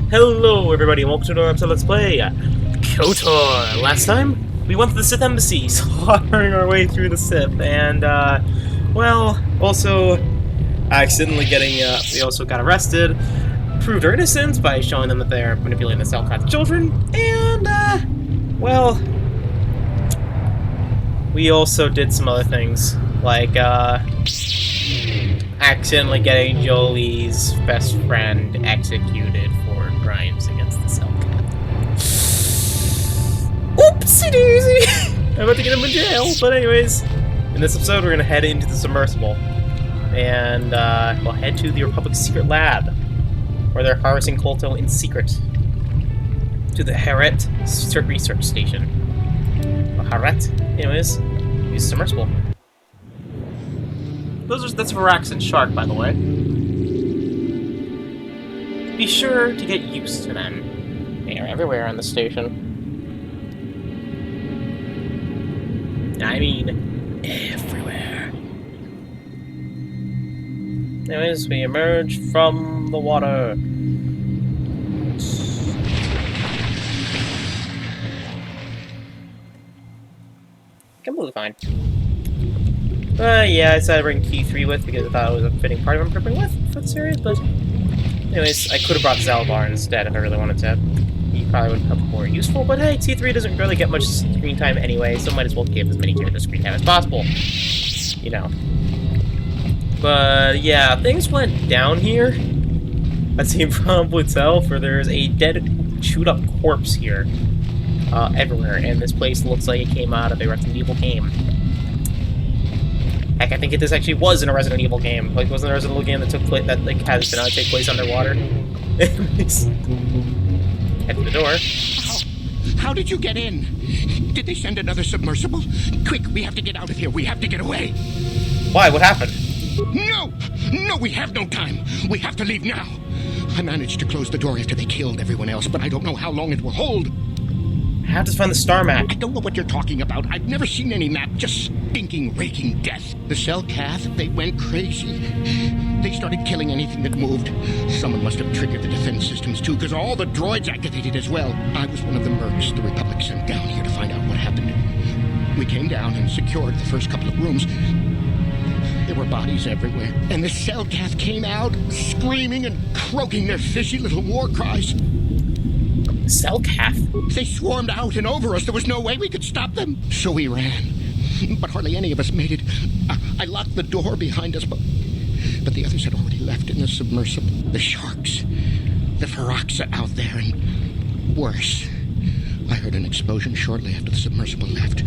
Hello everybody and welcome to another episode of Let's Play KOTOR. Last time, we went to the Sith Embassy, slaughtering our way through the Sith, and, well, also accidentally we also got arrested, proved our innocence by showing them that they're manipulating the Hrakert children, and, well, we also did some other things, like, accidentally getting Jolie's best friend executed for crimes against the Hrakert. Oopsie daisy! I'm about to get him in jail, but anyways, in this episode we're gonna head into the submersible. And, we'll head to the Republic's secret lab, where they're harvesting Kolto in secret. To the Hrakert research station. Hrakert, anyways, use the submersible. That's a Varaxan shark, by the way. Be sure to get used to them. They are everywhere on the station. I mean, everywhere. Anyways, we emerge from the water. Completely fine. Yeah, I decided to bring Key 3 with because I thought it was a fitting part of what I'm bring with for the series, but anyways, I could have brought Zalbar instead if I really wanted to. He probably would have been more useful, but hey, T3 doesn't really get much screen time anyway, so might as well give as many characters screen time as possible. You know. But yeah, things went down here. As you can probably tell, for there's a dead, chewed-up corpse here. Everywhere, and this place looks like it came out of a Resident Evil game. Heck, I think this actually was in a Resident Evil game. Like, wasn't there a Resident Evil game that took place that like has to take place underwater? Head to the door. How did you get in? Did they send another submersible? Quick, we have to get out of here. We have to get away. Why? What happened? No! No, we have no time. We have to leave now. I managed to close the door after they killed everyone else, but I don't know how long it will hold. I have to find the star map. I don't know what you're talking about. I've never seen any map. Just stinking, raking death. The Hrakert, they went crazy. They started killing anything that moved. Someone must have triggered the defense systems too, because all the droids activated as well. I was one of the mercs the Republic sent down here to find out what happened. We came down and secured the first couple of rooms. There were bodies everywhere. And the Hrakert came out, screaming and croaking their fishy little war cries. Hrakert? They swarmed out and over us. There was no way we could stop them. So we ran. But hardly any of us made it. I locked the door behind us, but the others had already left in the submersible. The sharks. The Varaxan out there, and worse. I heard an explosion shortly after the submersible left.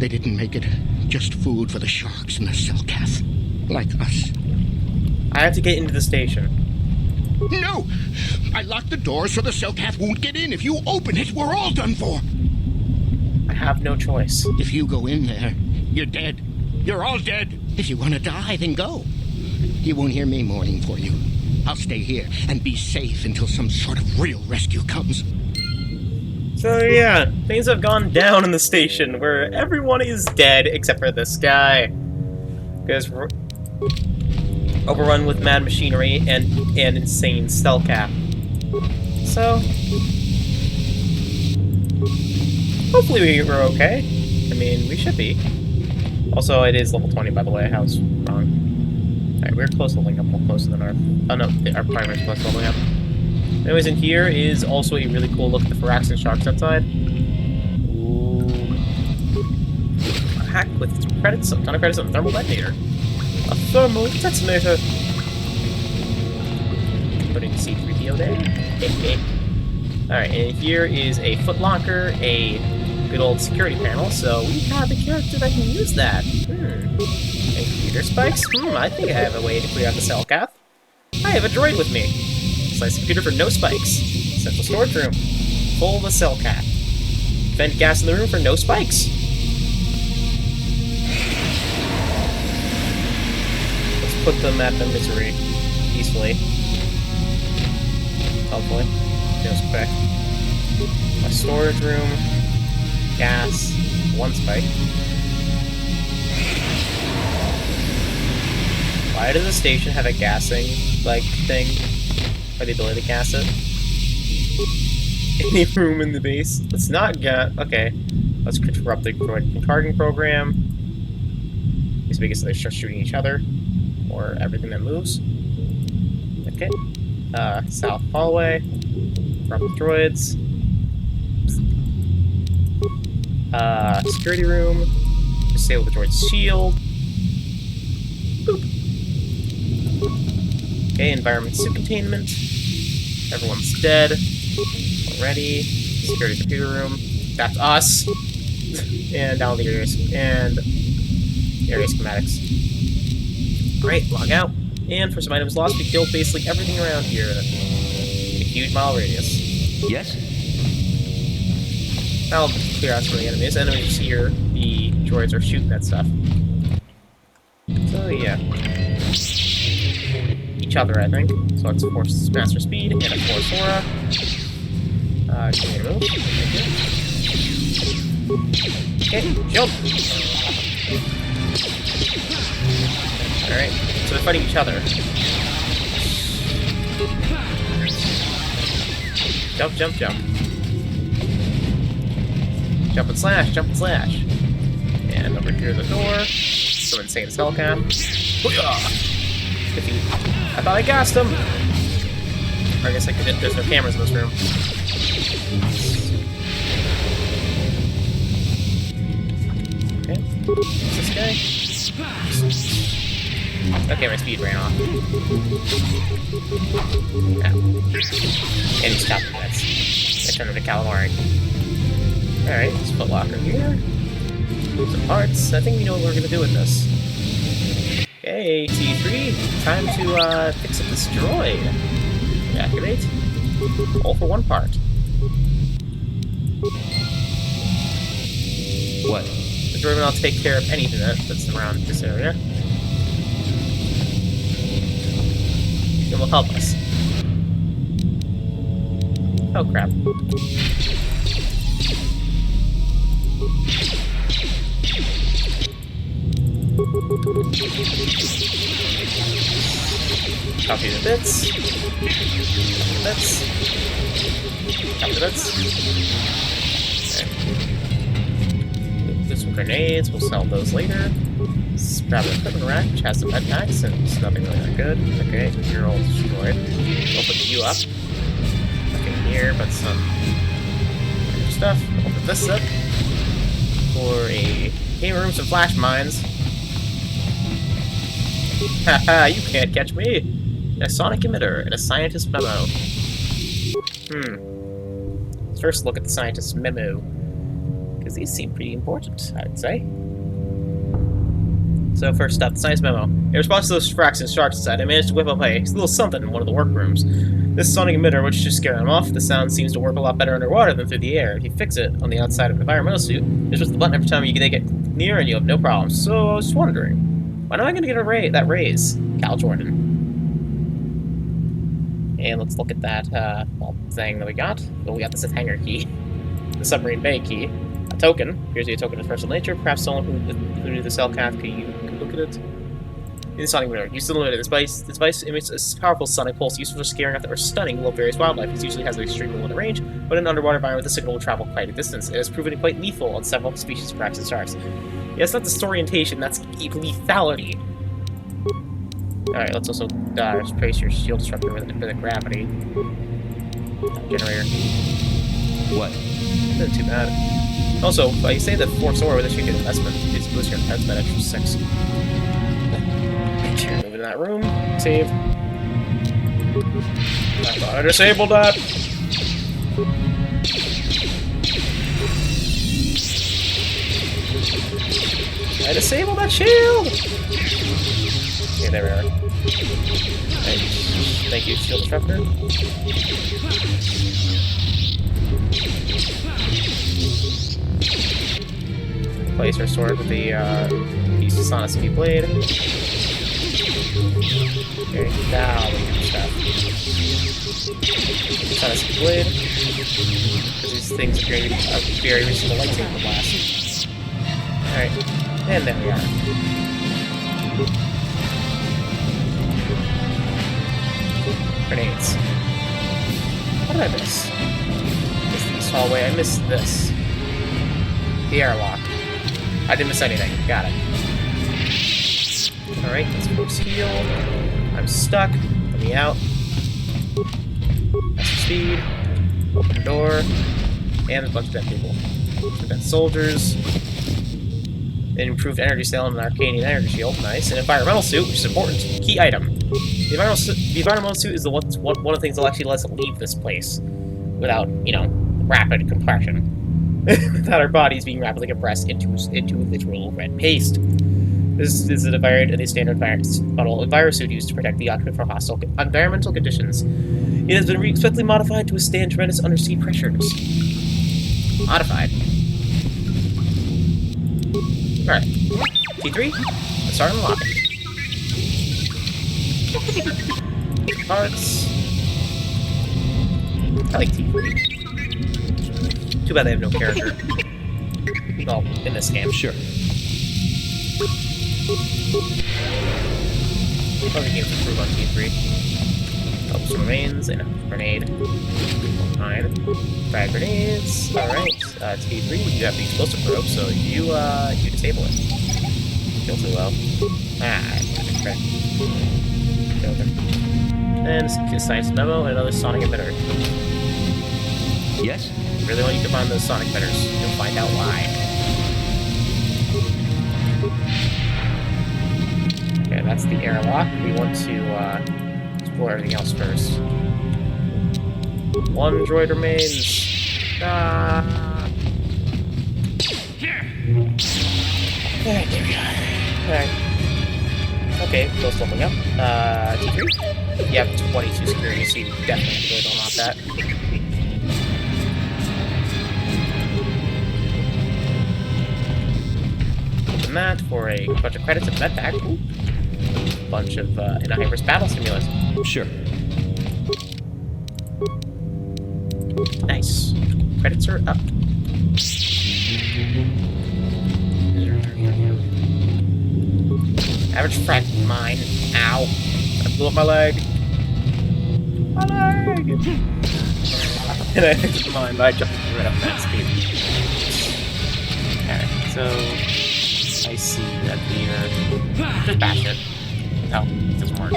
They didn't make it. Just food for the sharks and the Hrakert. Like us. I have to get into the station. No! I locked the door so the Hrakert won't get in. If you open it, we're all done for. I have no choice. If you go in there, you're dead. You're all dead. If you want to die, then go. You won't hear me mourning for you. I'll stay here and be safe until some sort of real rescue comes. So yeah, things have gone down in the station where everyone is dead except for this guy. Because we're overrun with mad machinery and insane Hrakert. So hopefully we're okay. I mean, we should be. Also, it is level 20, by the way. I was wrong. Alright, we're close to leveling up. We're closer than our... Oh no, our primary's close to leveling up. Anyways, in here is also a really cool look at the Varaxan sharks outside. Ooh. A hack with credits, a ton of credits on a thermal detonator. A thermal detonator! Putting C3PO there. Alright, and here is a footlocker, a good old security panel, so we have a character that can use that. And computer spikes? I think I have a way to clear out the Hrakert. I have a droid with me. Slice computer for no spikes. Central storage room. Full of the Hrakert. Vent gas in the room for no spikes. Let's put them at their misery. Peacefully. Hopefully. No spike. My storage room. Gas. One spike. Why does the station have a gassing, like, thing? Or the ability to gas it? Any room in the base? Let's not get... Okay. Let's interrupt the droid targeting program. Just because they start shooting each other. Or everything that moves. Okay. South hallway. From the droids. Security room. Disable the droid's shield. Boop. Okay, environment suit containment. Everyone's dead. Already. Security computer room. That's us. And down the area schematics. Alright, log out. And for some items lost, we killed basically everything around here in a huge mile radius. Yes? Now I'll clear out some of the enemies. Enemies here, the droids are shooting at stuff. So yeah. Each other, I think. So it's Force Master Speed and a Force Aura. Can we move? Okay, jump! Alright, so they're fighting each other. Jump, jump, jump. Jump and slash, jump and slash. And over here the door. Some insane spellcam. I thought I gassed him! Or I guess I couldn't, there's no cameras in this room. Okay. Who's this guy? Okay, my speed ran off. Yeah. And he's stopped the bets. I turned him to calamari. Alright, let's put locker here. Some parts. I think we know what we're gonna do with this. Okay, T3. Time to fix up this droid. Activate. All for one part. What? The droid will take care of anything that's around this area. It will help us. Oh crap. Copy the bits. Copy the bits. Okay. There's some grenades, we'll sell those later. Let's grab the equipment rack, which has some med packs, and it's nothing really that good. Okay, you're all destroyed. We'll put you up. Nothing here, but some stuff. We'll put this up. For a game room, some flash mines. Haha, you can't catch me! A sonic emitter and a scientist memo. Let's first look at the scientist's memo. Because these seem pretty important, I'd say. So first up, the science memo. In response to those fracks and sharks inside, I managed to whip up a little something in one of the workrooms. This sonic emitter, which should scare them off, the sound seems to work a lot better underwater than through the air. If you fix it on the outside of an environmental suit, there's just the button every time they get near and you have no problems. So I was just wondering, when am I going to get that raise? Cal Jordan. And let's look at that thing that we got. Well, we got this hangar key. The submarine bay key. A token. Appears to be a token of special nature. Perhaps someone who knew the cell cath could look at it. In the sonic emitter. Use the limiter. This device emits a powerful sonic pulse useful for scaring off or stunning low various wildlife. It usually has an extremely limited range, but in an underwater environment, the signal will travel quite a distance. It has proven quite lethal on several species of crabs and sharks. Yeah, it's not disorientation, that's lethality. Alright, let's also replace your shield disruptor with a gravity generator. What? Not too bad. Also, you say that Force Aura with a chicken investment is boost your defense by extra 6. Move into that room. Save. I thought I disabled that. I disabled that shield! Okay, there we are. Thank you, shield disruptor. Place our sword with the piece of Sonic Speed Blade. Okay, now we can stuff. Sonic Speed Blade. Because these things are very reasonable lightsaber blast. Alright, and there we are. Grenades. What did I miss? I missed this hallway. I missed this. The airlock. I didn't miss anything. Got it. Alright, let's force heal. I'm stuck. Let me out. That's speed. Open the door. And there's a bunch of dead people. Dead soldiers. An improved energy cell and an arcane energy shield. Nice. An environmental suit, which is important. Key item. The environmental suit is one of the things that'll actually let us leave this place without, you know, rapid compression. Without our bodies being rapidly compressed into literal red paste. This is a standard virus suit used to protect the occupant from hostile environmental conditions. It has been expectedly modified to withstand tremendous undersea pressures. Modified. Alright. T3? Let's start unlocking. Parts. I like T3. Too bad they have no character. Well, in this game. Sure. Other games improve on T3. Helps remains and a grenade. Fine. 5 grenades. Alright. T3, you have the explosive probe, so you disable it. Kill too low. Ah, crap. Killed him. And a science memo and another sonic emitter. Yes? Really want you to find those sonic emitters. You'll find out why. Okay, that's the airlock. We want to explore everything else first. One droid remains. Alright, there we are. Alright. Okay, close leveling up. T3? You have 22 security, so you definitely really don't want that. Open that for a bunch of credits and med pack. Ooh. Bunch of in a hyper battle simulator. Sure. Nice. Credits are up. Average fragment mine. Ow. I blew up my leg. My leg! And I hit mine, but I jumped right up that speed. Alright, so I see that here. Just bash it. Oh, it doesn't work.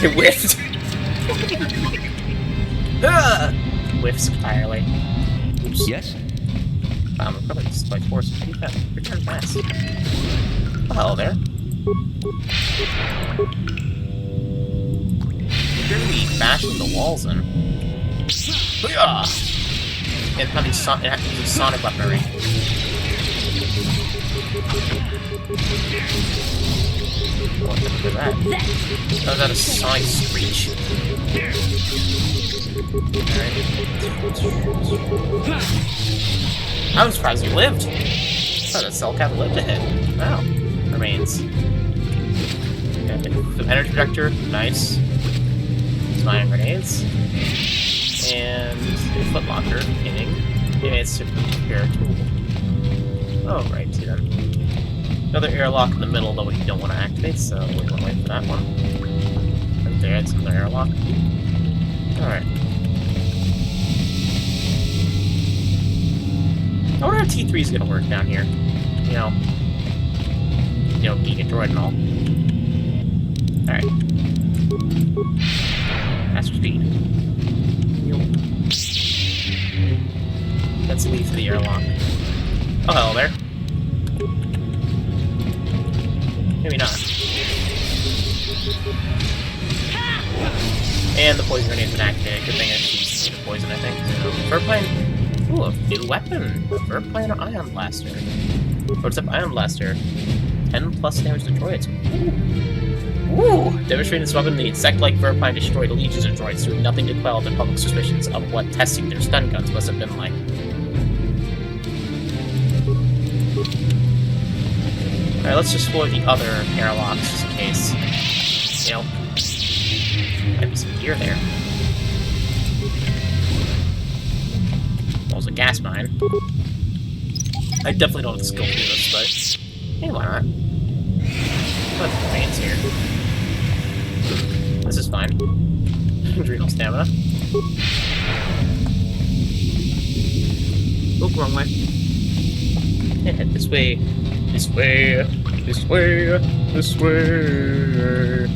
It whiffed. Whiffs entirely. Oops. Yes? Probably display force. Return fast. Oh, hello there. You're gonna be bashing the walls in. And having sonic weaponry. What the heck is that? Oh, is that a sonic screech? Alright. I'm surprised you lived. Oh, that cell cat lived to hit. Wow. Remains. Okay. The energy projector, nice. Mine grenades. And a footlocker, hitting. It's to prepare a tool. Oh, right, see then. Another airlock in the middle, though, you don't want to activate, so we want to wait for that one. Right there, it's another airlock. Alright. I wonder how T3 is going to work down here. You know, being a droid and all. Alright. Faster speed. Let's leave for the airlock. Oh, hello there. Maybe not. And the poison grenade's been activated. Good thing it's the poison, I think. Verplane. Ooh, a new weapon. Verplane Ion Blaster. What's up, Ion Blaster? 10 plus damage to droids. Ooh! Demonstrating this weapon, the insect-like Verplane destroyed legions of droids, doing nothing to quell the public suspicions of what testing their stun guns must have been like. Alright, let's just explore the other airlocks, just in case. You know, might be some gear there. Well, it's a gas mine. I definitely don't have the skill to do this, but hey, why not? Let's remains here. This is fine. Adrenal stamina. Oh, wrong way. Yeah, this way. This way. This way. This way.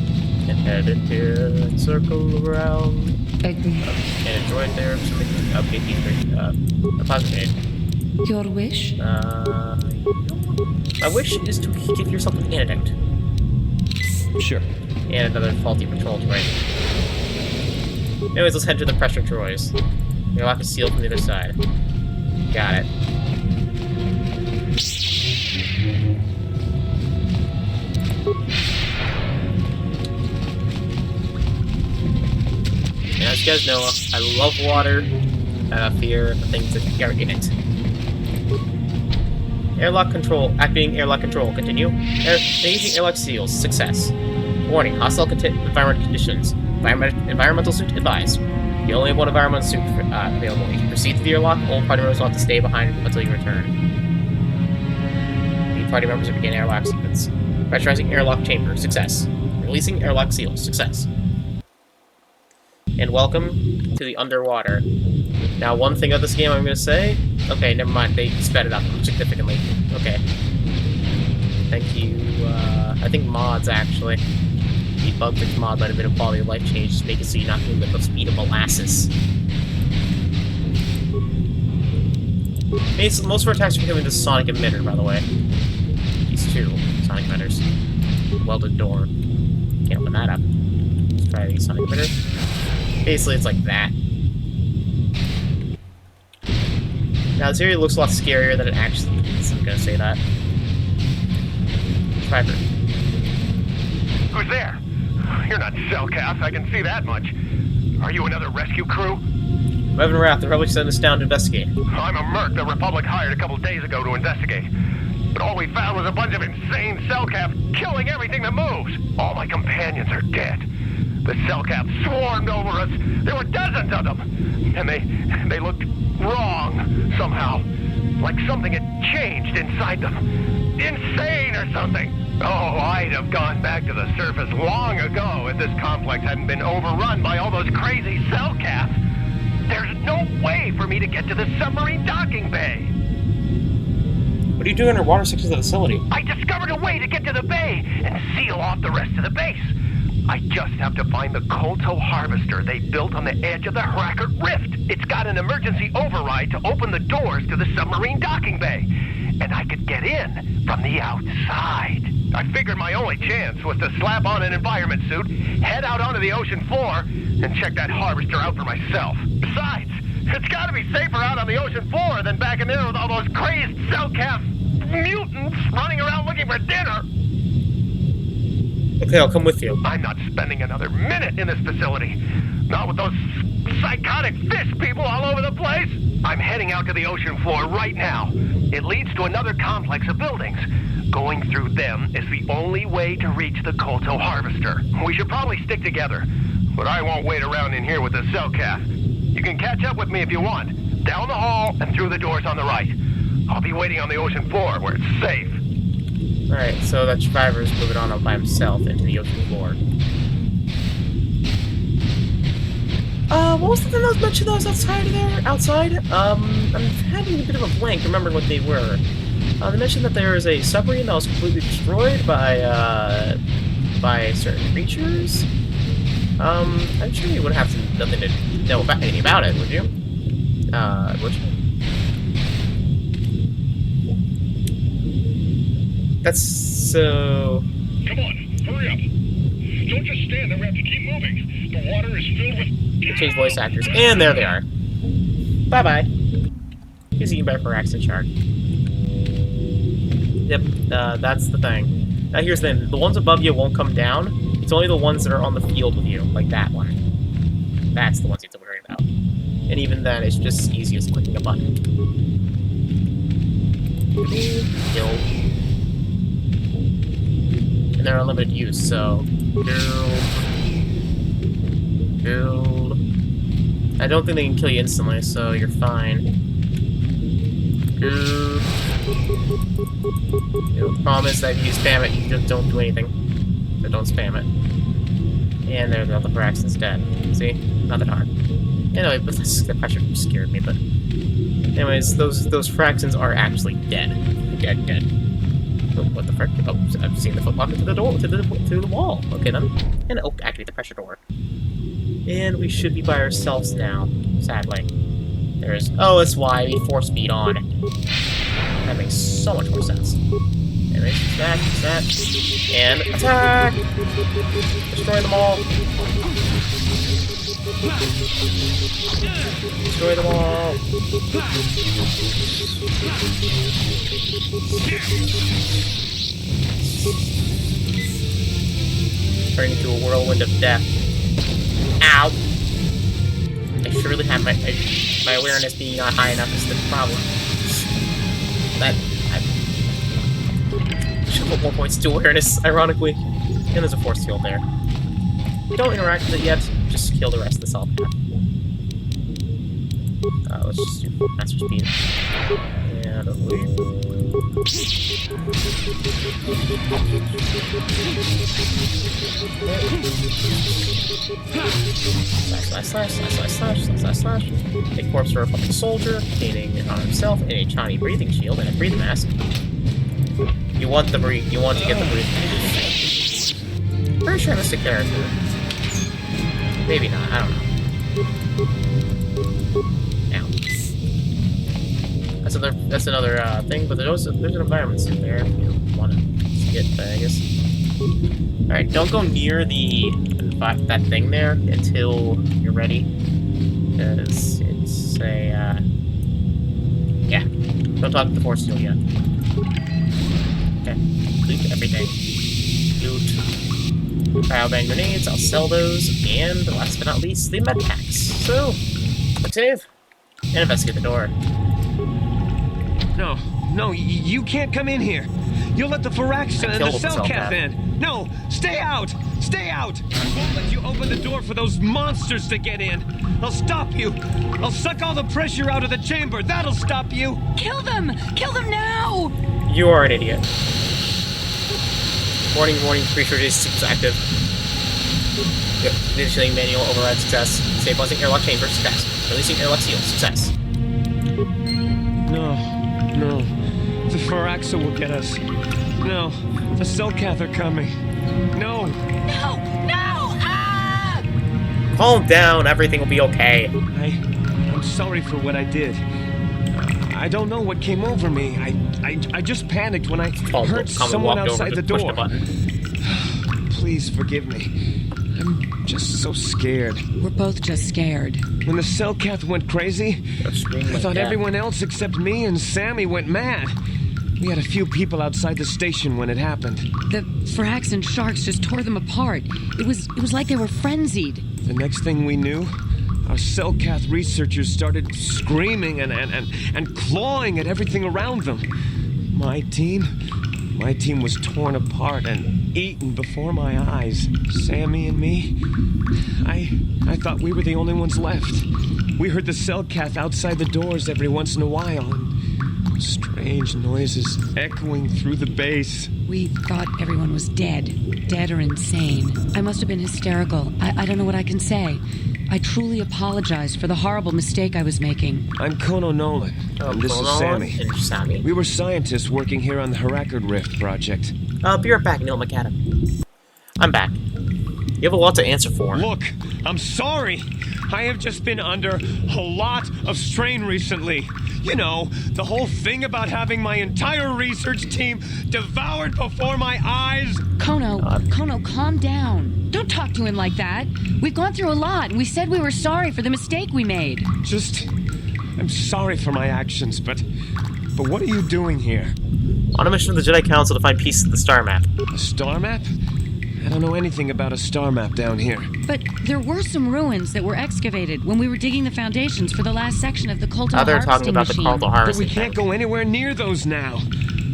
And head in here and circle around. Agree. And enjoy it there. So making update these a plasma grenade. Your wish? My wish is to give yourself an antidote. Sure. And another faulty patrol droid. Anyways, let's head to the pressure droids. You'll have to seal from the other side. Got it. And as you guys know, I love water. I fear the things that are in it. Airlock control. Activating airlock control. Continue. Engaging airlock seals. Success. Warning. Hostile environment conditions. Environmental suit advised. You only have one environmental suit available. You can proceed to the airlock. All party members will have to stay behind until you return. Need party members to begin airlock sequence. Pressurizing airlock chamber. Success. Releasing airlock seals. Success. And welcome to the underwater. Now, one thing about this game I'm going to say... Okay, never mind. They sped it up significantly. Okay. Thank you, I think mods, actually. The bug fix mod might have been a quality of life change to make it so you're not moving at the speed of molasses. Most of our attacks are becoming this sonic emitter, by the way. These two sonic emitters. Welded door. Can't open that up. Let's try the sonic emitter. Basically, it's like that. Now, this area looks a lot scarier than it actually is. I'm gonna say that. Driver. Who's there? You're not Cellcath, I can see that much. Are you another rescue crew? Reverend Wrath, the Republic sent us down to investigate. I'm a merc the Republic hired a couple days ago to investigate. But all we found was a bunch of insane Cellcath killing everything that moves. All my companions are dead. The Cellcath swarmed over us. There were dozens of them. And they looked wrong, somehow. Like something had changed inside them. Insane or something. Oh, I'd have gone back to the surface long ago if this complex hadn't been overrun by all those crazy Cellcath. There's no way for me to get to the submarine docking bay. What are you doing underwater sections of the facility? I discovered a way to get to the bay and seal off the rest of the base. I just have to find the Kolto harvester they built on the edge of the Hrakert rift. It's got an emergency override to open the doors to the submarine docking bay. And I could get in from the outside. I figured my only chance was to slap on an environment suit, head out onto the ocean floor, and check that harvester out for myself. Besides, it's gotta be safer out on the ocean floor than back in there with all those crazed Cellcath mutants running around looking for dinner. Okay, I'll come with you. I'm not spending another minute in this facility. Not with those psychotic fish people all over the place. I'm heading out to the ocean floor right now. It leads to another complex of buildings. Going through them is the only way to reach the Kolto harvester. We should probably stick together, but I won't wait around in here with the Cellcath. You can catch up with me if you want. Down the hall and through the doors on the right. I'll be waiting on the ocean floor where it's safe. Alright, so that survivor's moving on up by himself into the ocean floor. What was the thing that was mentioned that was outside of there? Outside? I'm having a bit of a blank remembering what they were. They mentioned that there is a submarine that was completely destroyed by certain creatures. I'm sure you would have nothing to know about anything about it, would you? Would you? That's so... Come on, hurry up. Don't just stand there, we have to keep moving. The water is filled with... Change voice actors, and there they are. Bye-bye. He's eating better for accent shark. Yep, that's the thing. Now here's the thing, the ones above you won't come down. It's only the ones that are on the field with you, like that one. That's the ones you have to worry about. And even then, it's just as easy as clicking a button. Kill. And they're unlimited use, so... Build. I don't think they can kill you instantly, so you're fine. Build. The problem is that if you spam it, you just don't do anything. So don't spam it. And there, the Braxton's dead. See? Another darn. Anyway, but the pressure scared me, but... Anyways, those fractions are actually dead. Dead. Oh, what the frick? Oh, I've seen the footlocker to the door, to the wall. Okay, then. And, oh, activate the pressure door. And we should be by ourselves now, sadly. There's... Oh, that's why we force speed on. That makes so much more sense. Anyways, that, and attack! Destroy them all! Destroy them all! Turning into a whirlwind of death. Ow! I surely have my awareness being not high enough is the problem. I should put more points to awareness, ironically. And there's a force field there. Don't interact with it yet, just kill the rest of the self. Let's just do master speed. And slash. A corpse for a fucking soldier, containing himself and a Chani breathing shield and a breathing mask. You want to get the breathing mask. Pretty sure that's a character. Maybe not, I don't know. Ow. That's another thing, but there's an environment suit there if you want to see it, I guess. Alright, don't go near that thing there until you're ready. Because it's a, yeah. Don't talk to the force field yet. Okay. Loot everything. Loot. Cryo-bang grenades, I'll sell those. And last but not least, the med packs. So, save. And investigate the door. No, you can't come in here. You'll let the Firaxis and the Cellcath in. No, stay out! Stay out! I won't let you open the door for those monsters to get in. I'll stop you. I'll suck all the pressure out of the chamber. That'll stop you. Kill them! Kill them now! You are an idiot. Warning, creature is active. Initiating manual override success. Stabilizing airlock chamber success. Releasing airlock seal success. No. The Firaxis will get us. No, the Cellcath are coming. No! Ah! Calm down, everything will be okay. I'm sorry for what I did. I don't know what came over me. I just panicked when I heard someone outside the door. Please forgive me. I'm just so scared. We're both just scared. When the Cellcath went crazy, I thought everyone else except me and Sammy went mad. We had a few people outside the station when it happened. The Frax and Sharks just tore them apart. It was like they were frenzied. The next thing we knew, our Cellcath researchers started screaming and clawing at everything around them. My team was torn apart and eaten before my eyes. Sammy and me, I thought we were the only ones left. We heard the Cellcath outside the doors every once in a while, and strange noises echoing through the base. We thought everyone was dead or insane. I must have been hysterical. I don't know what I can say. I truly apologize for the horrible mistake I was making. I'm Kono Nolan, and this is Sammy. And Sammy. We were scientists working here on the Hrakert Rift project. I'll be right back, Neil McAdam. I'm back. You have a lot to answer for. Look, I'm sorry. I have just been under a lot of strain recently. You know, the whole thing about having my entire research team devoured before my eyes. Kono, calm down. Don't talk to him like that. We've gone through a lot, and we said we were sorry for the mistake we made. I'm sorry for my actions, but what are you doing here? On a mission with the Jedi Council to find pieces of the star map. A star map? I don't know anything about a star map down here. But there were some ruins that were excavated when we were digging the foundations for the last section of the Kolto harvesting they're talking about machine. the Kolto harvesting. But we can't go anywhere near those now.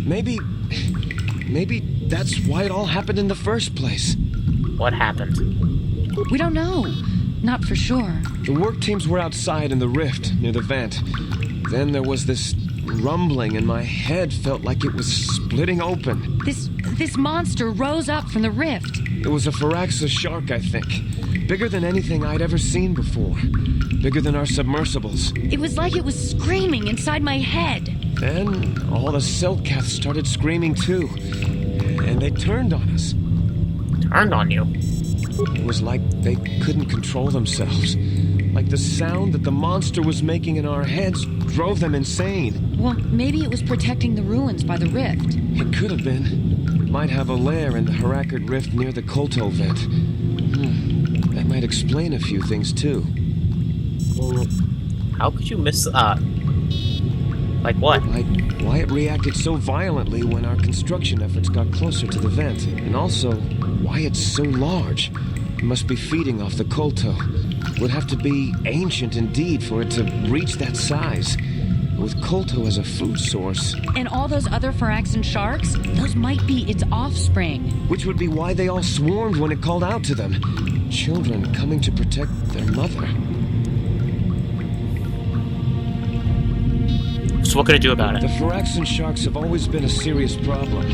Maybe that's why it all happened in the first place. What happened? We don't know. Not for sure. The work teams were outside in the rift near the vent. Then there was this rumbling and my head felt like it was splitting open. This This monster rose up from the rift. It was a Pharaxa shark, I think. Bigger than anything I'd ever seen before. Bigger than our submersibles. It was like it was screaming inside my head. Then all the Selkaths started screaming too. And they turned on us. Turned on you? It was like they couldn't control themselves. Like the sound that the monster was making in our heads drove them insane. Well, maybe it was protecting the ruins by the rift. It could have been. It might have a lair in the Hrakert rift near the Kolto vent. That might explain a few things too. Well, how could you miss, like what? Like why it reacted so violently when our construction efforts got closer to the vent. And also, why it's so large. It must be feeding off the Kolto. Would have to be ancient indeed for it to reach that size. With Kolto as a food source. And all those other Phyraxan sharks? Those might be its offspring. Which would be why they all swarmed when it called out to them. Children coming to protect their mother. So what can I do about The it? Phyraxan sharks have always been a serious problem.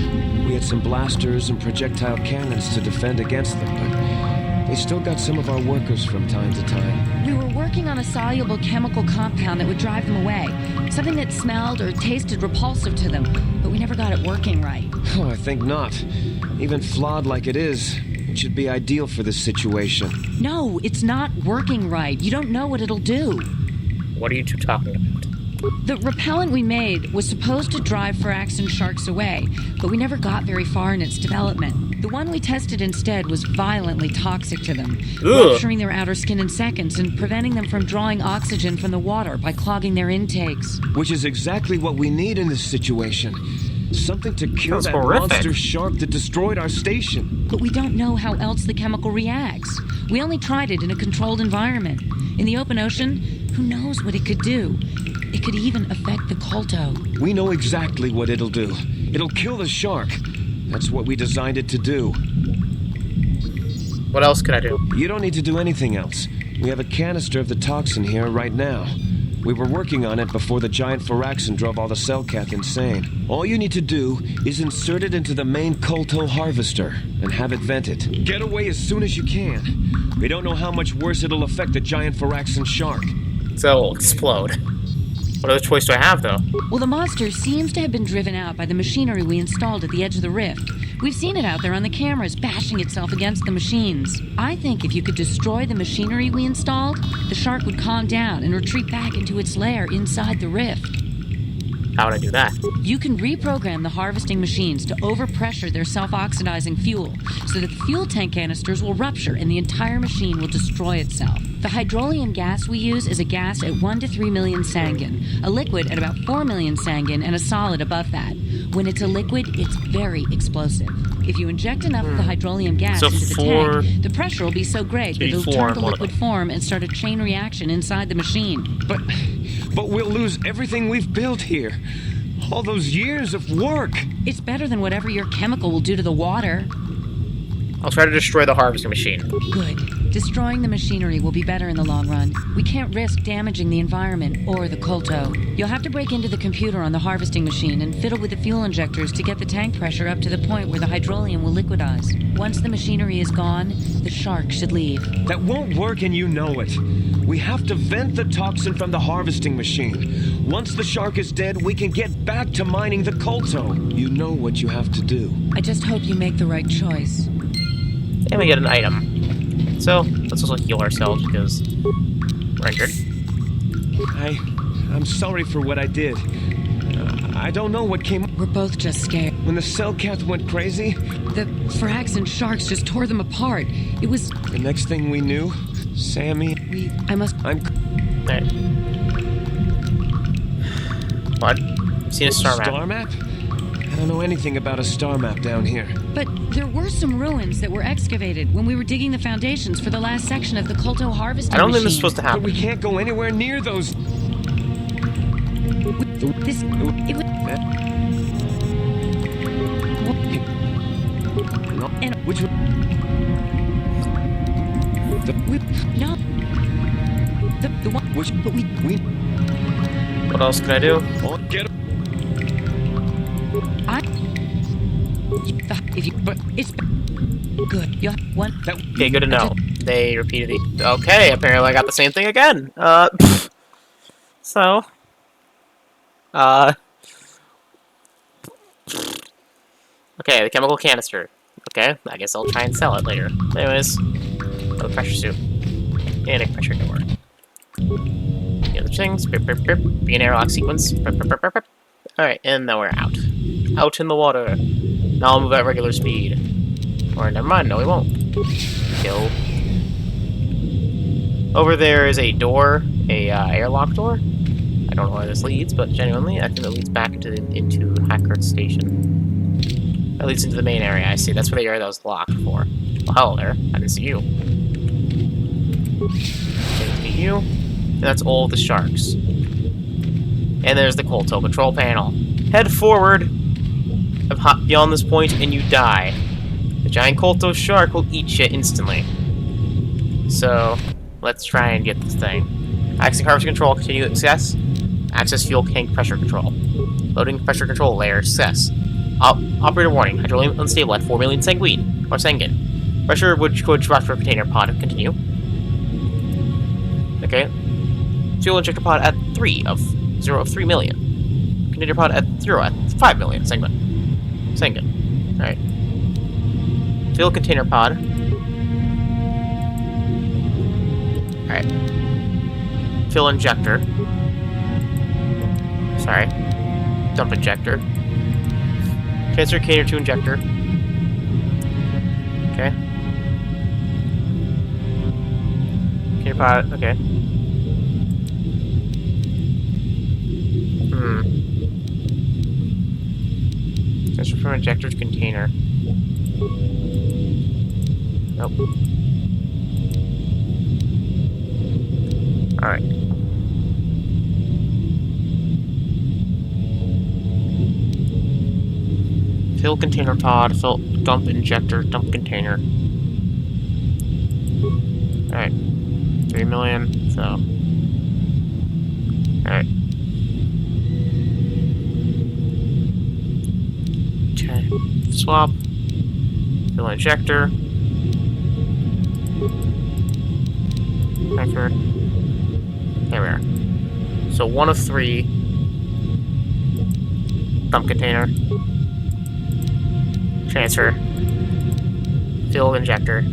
We had some blasters and projectile cannons to defend against them, but they still got some of our workers from time to time. We were working on a soluble chemical compound that would drive them away. Something that smelled or tasted repulsive to them, but we never got it working right. Oh, I think not. Even flawed like it is, it should be ideal for this situation. No, it's not working right. You don't know what it'll do. What are you two talking about? The repellent we made was supposed to drive Phyraxan sharks away, but we never got very far in its development. The one we tested instead was violently toxic to them, rupturing their outer skin in seconds and preventing them from drawing oxygen from the water by clogging their intakes. Which is exactly what we need in this situation. Something to kill Sounds that horrific. monster shark that destroyed our station. But we don't know how else the chemical reacts. We only tried it in a controlled environment. In the open ocean, who knows what it could do? It could even affect the Kolto. We know exactly what it'll do. It'll kill the shark. That's what we designed it to do. What else could I do? You don't need to do anything else. We have a canister of the toxin here right now. We were working on it before the giant Phyraxan drove all the Selkath insane. All you need to do is insert it into the main Kolto harvester and have it vented. Get away as soon as you can. We don't know how much worse it'll affect the giant Phyraxan shark. So it'll explode. What other choice do I have, though? Well, the monster seems to have been driven out by the machinery we installed at the edge of the rift. We've seen it out there on the cameras, bashing itself against the machines. I think if you could destroy the machinery we installed, the shark would calm down and retreat back into its lair inside the rift. How would I do that? You can reprogram the harvesting machines to overpressure their self-oxidizing fuel so that the fuel tank canisters will rupture and the entire machine will destroy itself. The hydrolium gas we use is a gas at 1 to 3 million sangin, a liquid at about 4 million sangin, and a solid above that. When it's a liquid, it's very explosive. If you inject enough of the hydrolium gas So into the for- tank, the pressure will be so great that it'll turn form to one of liquid them. form and start a chain reaction inside the machine. But we'll lose everything we've built here. All those years of work. It's better than whatever your chemical will do to the water. I'll try to destroy the harvesting machine. Good. Destroying the machinery will be better in the long run. We can't risk damaging the environment or the Kolto. You'll have to break into the computer on the harvesting machine and fiddle with the fuel injectors to get the tank pressure up to the point where the hydrolium will liquidize. Once the machinery is gone, the shark should leave. That won't work and you know it. We have to vent the toxin from the harvesting machine. Once the shark is dead, we can get back to mining the Kolto. You know what you have to do. I just hope you make the right choice. And we get an item. So, let's also heal ourselves because we're injured. I'm sorry for what I did. I don't know what came... We're both just scared. When the Selkath went crazy, The Phyraxan sharks just tore them apart. It was... the next thing we knew, Sammy... I must... Alright. What? Seen a star map? Star map? I don't know anything about a star map down here. But there were some ruins that were excavated when we were digging the foundations for the last section of the Kolto harvesting I don't think machine. this is supposed to But happen. we can't go anywhere near those... This... It was... No. And... Which... No. The one... Which... But we... What else can I do? Oh, get... If you, but it's good. You have one. Okay, good to know. They repeated the... Okay, apparently I got the same thing again. So... Okay, the chemical canister. Okay, I guess I'll try and sell it later. Anyways... Oh, pressure suit. And a pressure door. The other things. Be an airlock sequence. Alright, and now we're out. Out in the water. Now I'll move at regular speed. Or never mind, no we won't. Kill. Over there is a door, airlock door. I don't know where this leads, but genuinely, I think it leads back into Hrakert Station. That leads into the main area. I see. That's where the area that was locked for. Well, hello there. I didn't see you. Didn't see you. And that's all the sharks. And there's the Kolto control panel. Head forward beyond this point, and you die. The giant Kolto shark will eat you instantly. So, let's try and get this thing. Accessing harvesting control, continue success. Access fuel tank pressure control. Loading pressure control layer, success. Operator warning, hydrolium unstable at 4 million sanguine, or sanguine. Pressure which could drop for container pod, continue. Okay. Fuel injector pod at 3 million. Container pod at 0 at 5 million sanguine. Sanguine. Alright. Fuel container pod. Alright. Fuel injector. Sorry. Dump injector. Transfer container to injector. Okay. Container pod, okay. Transfer from injector to container. Nope. Alright. Fill container pod, fill dump injector, dump container. Alright. 3 million, so. Alright. Okay. Swap. Fill injector. Transfer. There we are. So 1 of 3. Dump container. Transfer. Fill injector.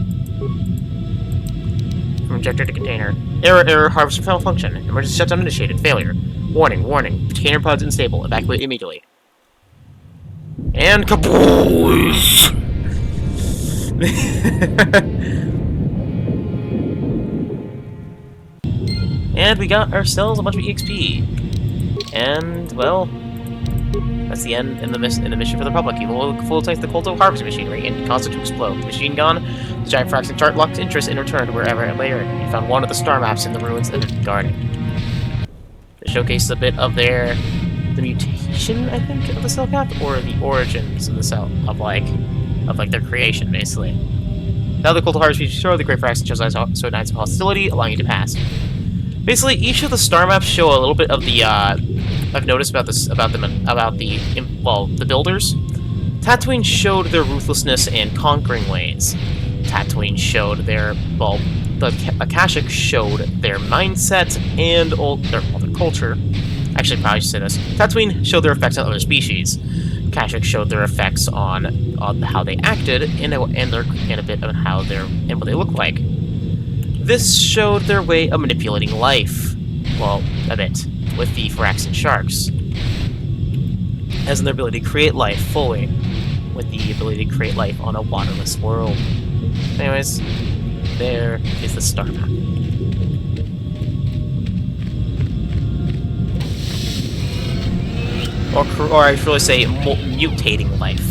From injector to container. Error, harvester malfunction. Emergency shutdown initiated. Failure. Warning, warning. Container pod's unstable. Evacuate immediately. And kaboosh! And we got ourselves a bunch of EXP. And, well, that's the end in the mission for the public. You will full take the Kolto harvesting machinery and cause it to explode. Machine gone. The giant fracturing chart locked interest and returned wherever it layered. You found one of the star maps in the ruins of the garden. It showcases a bit of the mutation, I think, of the cell cap, or the origins of the cell of their creation, basically. Now the Kolto harvest features show the great fracturing shows signs of hostility, allowing you to pass. Basically, each of the star maps show a little bit of the, I've noticed about the builders. Tatooine showed their ruthlessness and conquering ways. Tatooine showed their, the Akashic showed their mindset and their culture. Actually, probably should say this. Tatooine showed their effects on other species. Akashic showed their effects on how they acted and a bit on how and what they look like. This showed their way of manipulating life. Well, a bit. With the Phyrexian sharks. As in their ability to create life fully. With the ability to create life on a waterless world. Anyways, there is the star map. Or I should really say, mutating life.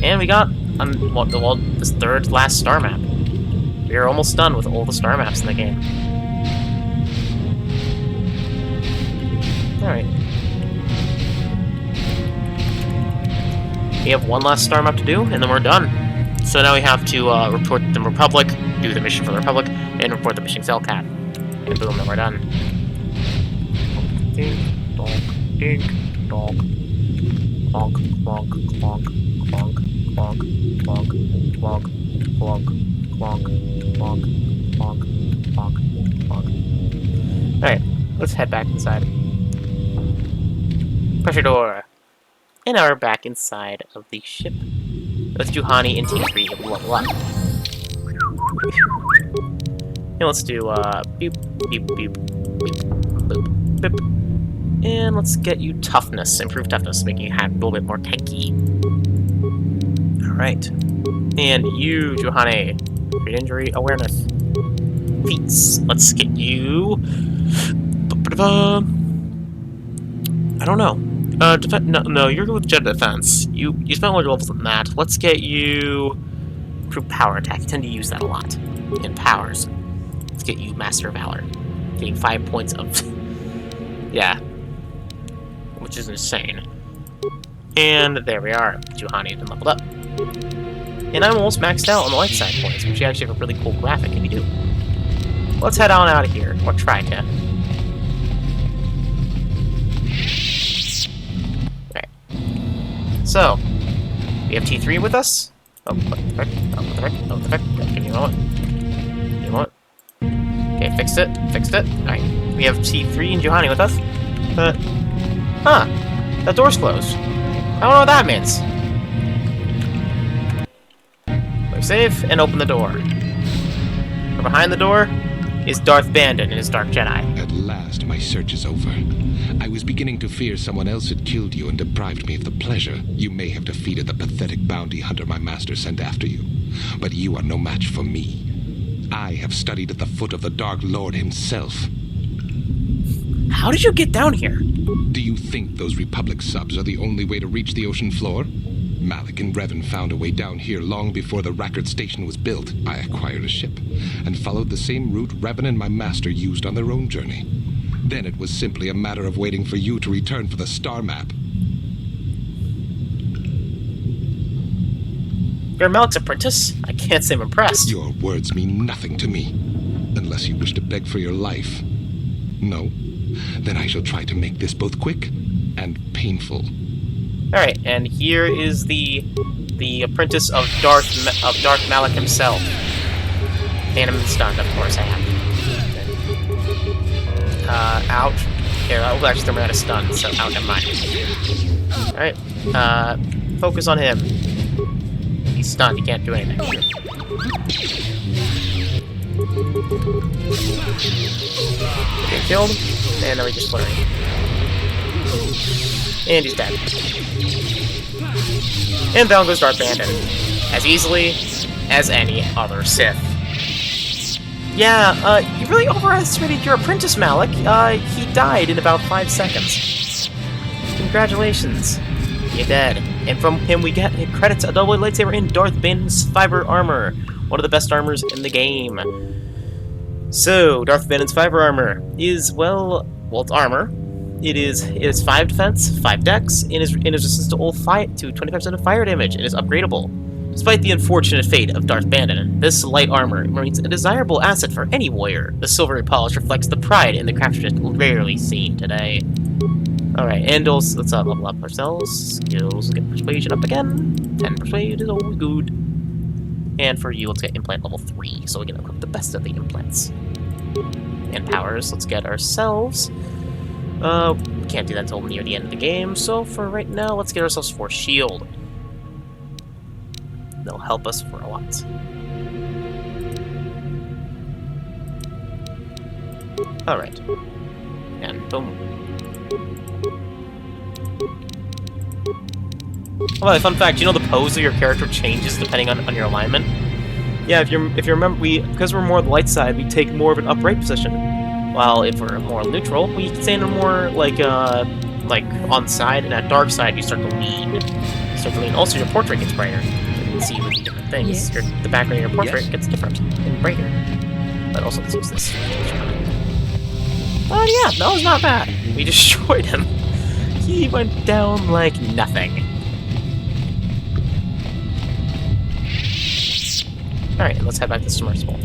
And we got this third last star map. We are almost done with all the star maps in the game. Alright. We have one last star map to do, and then we're done. So now we have to report the Republic, do the mission for the Republic, and report the missing cell cat. And boom, then we're done. Dink, donk, dink, donk. Clonk, clonk, clonk, clonk, clonk, clonk, clonk, clonk, clonk, clonk, clonk, clonk, clonk. Alright, let's head back inside. Pressure door. And now we're back inside of the ship. Let's do Hani in T3 and level up. And let's do, beep, beep, beep, beep, boop, boop. And let's get you toughness, improved toughness, making you a little bit more tanky. Alright. And you, Johanne, great injury awareness. Feats. Let's get you... I don't know. No, you're good with jet defense. You spent more levels than that. Let's get you... improved power attack. You tend to use that a lot. And powers. Let's get you Master of Valor. Getting 5 points of... yeah. Which is insane. And there we are. Johanne has been leveled up. And I'm almost maxed out on the light side points, which actually have a really cool graphic if you do. Let's head on out of here. Or try to. Alright. So, we have T3 with us. Oh, what the heck? Oh, what the heck? Oh, what the heck? Give me a moment. Give me a moment. Okay, fixed it. Fixed it. Alright. We have T3 and Johanne with us. Huh. That door's closed. I don't know what that means. Play safe and open the door. From behind the door is Darth Bandit and his Dark Jedi. At last, my search is over. I was beginning to fear someone else had killed you and deprived me of the pleasure you may have defeated the pathetic bounty hunter my master sent after you. But you are no match for me. I have studied at the foot of the Dark Lord himself. How did you get down here? Do you think those Republic subs are the only way to reach the ocean floor? Malik and Revan found a way down here long before the Hrakert station was built. I acquired a ship and followed the same route Revan and my master used on their own journey. Then it was simply a matter of waiting for you to return for the star map. You're Malik's apprentice? I can't say I'm impressed. Your words mean nothing to me, unless you wish to beg for your life. No? Then I shall try to make this both quick and painful. Alright, and here is the apprentice of Darth Malik himself. And I'm stunned, of course I am. Ouch. Here, I'll actually throw me out of stun, so out, never mind. Alright, focus on him. He's stunned, he can't do anything. Get killed, and then we just slurry. And he's dead. And down goes Darth Bandit. As easily as any other Sith. Yeah, you really overestimated your apprentice, Malik. He died in about 5 seconds. Congratulations. You're dead. And from him we get credits a double lightsaber in Darth Bandit's fiber armor. One of the best armors in the game. So, Darth Bandit's fiber armor is, well, it's armor. It is 5 defense, 5 dex, and is resistant to all fight to 25% of fire damage, and is upgradable. Despite the unfortunate fate of Darth Bandit, this light armor remains a desirable asset for any warrior. The silvery polish reflects the pride in the craftsmanship rarely seen today. Alright, and also, let's level up ourselves. Skills, get persuasion up again. 10 persuade is always good. And for you, let's get implant level 3, so we can equip the best of the implants. And powers, let's get ourselves... we can't do that until near the end of the game, so for right now, let's get ourselves Force Shield. They'll help us for a lot. Alright. And boom. Oh, fun fact, you know the pose of your character changes depending on your alignment? Yeah, if you remember, because we're more on the light side, we take more of an upright position. While if we're more neutral, we stay in a more like on side, and at dark side you start to lean. Also, your portrait gets brighter. You can see with different things. Yes. The background of your portrait gets different and brighter. But also, let's use this. Oh yeah, that was not bad. We destroyed him. He went down like nothing. Alright, let's head back to the submersible.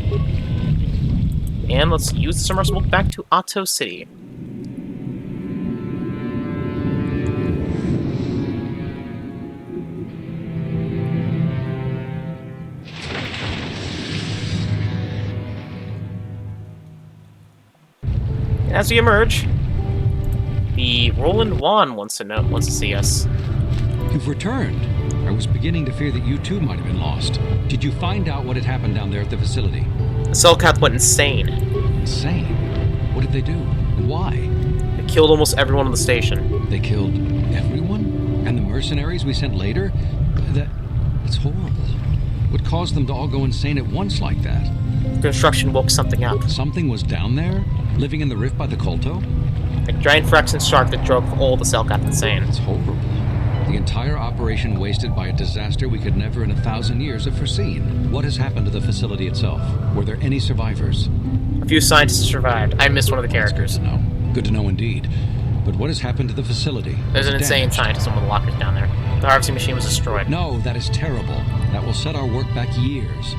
And let's use the submersible back to Otto City. As we emerge, the Roland Wan wants to see us. You've returned. I was beginning to fear that you too might have been lost. Did you find out what had happened down there at the facility? The Cellcath went insane. Insane. What did they do? And why? They killed almost everyone on the station. They killed everyone? And the mercenaries we sent later? That's horrible. What caused them to all go insane at once like that? Construction woke something up. Something was down there? Living in the rift by the Kolto? A giant Phyrexian shark that drove all the Cellcath insane. It's horrible. The entire operation wasted by a disaster we could never in 1,000 years have foreseen. What has happened to the facility itself? Were there any survivors? A few scientists survived. I missed one of the characters. Good to know. Good to know indeed. But what has happened to the facility? There's an insane scientist on one of the lockers down there. The harvesting machine was destroyed. No, that is terrible. That will set our work back years.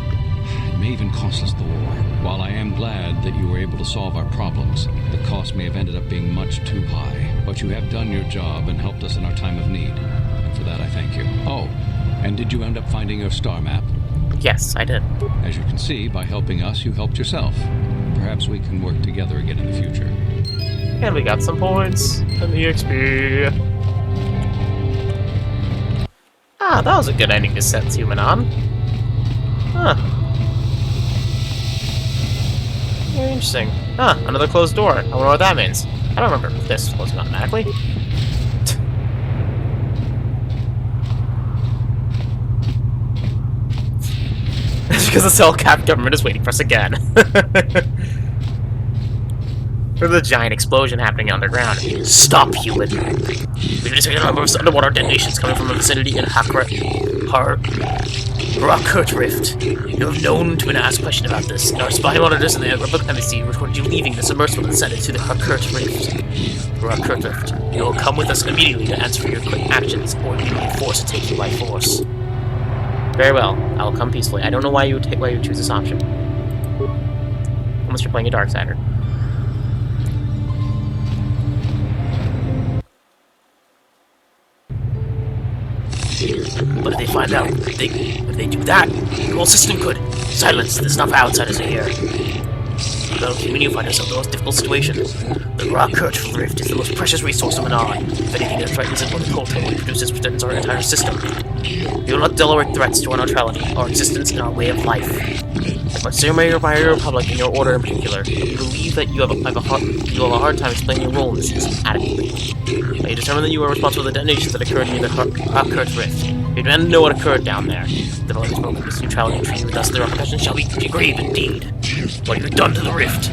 It may even cost us the war. While I am glad that you were able to solve our problems, the cost may have ended up being much too high. But you have done your job and helped us in our time of need. And for that, I thank you. Oh, and did you end up finding your star map? Yes, I did. As you can see, by helping us, you helped yourself. Perhaps we can work together again in the future. And we got some points and the XP. Ah, that was a good ending to set Human on. Huh. Very interesting. Huh, another closed door. I wonder what that means. I don't remember if this was closing automatically. It's because the Cellcath government is waiting for us again. There's a giant explosion happening underground. Stop, human. We've detected a number of underwater detonations coming from a vicinity in Hrakert Rift. You have known to ask questions about this. Our spy monitors in the Republic Embassy recorded you leaving the submersible and sent it to the Hrakert Rift. You will come with us immediately to answer for your quick actions, or you will be forced to take you by force. Very well. I will come peacefully. I don't know why you would choose this option. Unless you're playing a Darksider. But if they find out, if they do that, the whole system could. Silence, there's enough outsiders in here. Well, when you find yourself in the most difficult situation, the Hrakert Rift is the most precious resource of Manan. If anything that threatens it, when the Kolto it produces threatens our entire system. We will not tolerate threats to our neutrality, our existence, and our way of life. But ceremony by your republic and your order in particular, you believe that you have a hard time explaining your role in this system adequately. But you determine that you are responsible for the detonations that occurred near the Hrakert Rift. You demand to know what occurred down there. The volume is broken, this neutrality and treaty with us, the repercussions shall be grave indeed. What have you done to the rift?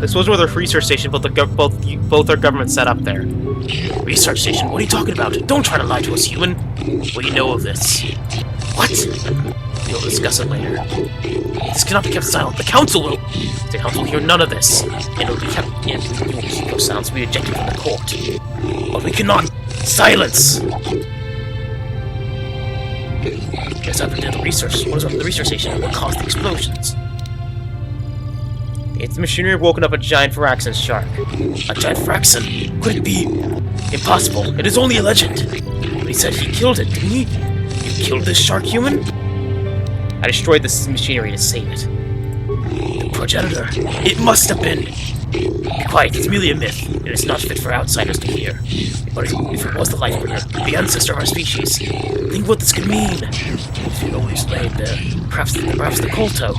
This was where the research station both our governments set up there. Research station? What are you talking about? Don't try to lie to us, human. What do you know of this? What? We'll discuss it later. This cannot be kept silent. The council will. The council will hear none of this. And it will be kept. And we will keep those sounds to be ejected from the court. But we cannot. Silence. Guess after the research. What is up with the research station and what caused the explosions? It's the machinery woken up a giant Phyrexian shark. A giant Phyrexian? Could it be? Impossible. It is only a legend. But he said he killed it, didn't he? You killed this shark, human? I destroyed this machinery to save it. The progenitor. It must have been. Be quiet, it's merely a myth. It is not fit for outsiders to hear. But if it was the Lifebringer, the ancestor of our species, think what this could mean. If it always laid there, perhaps the Kolto.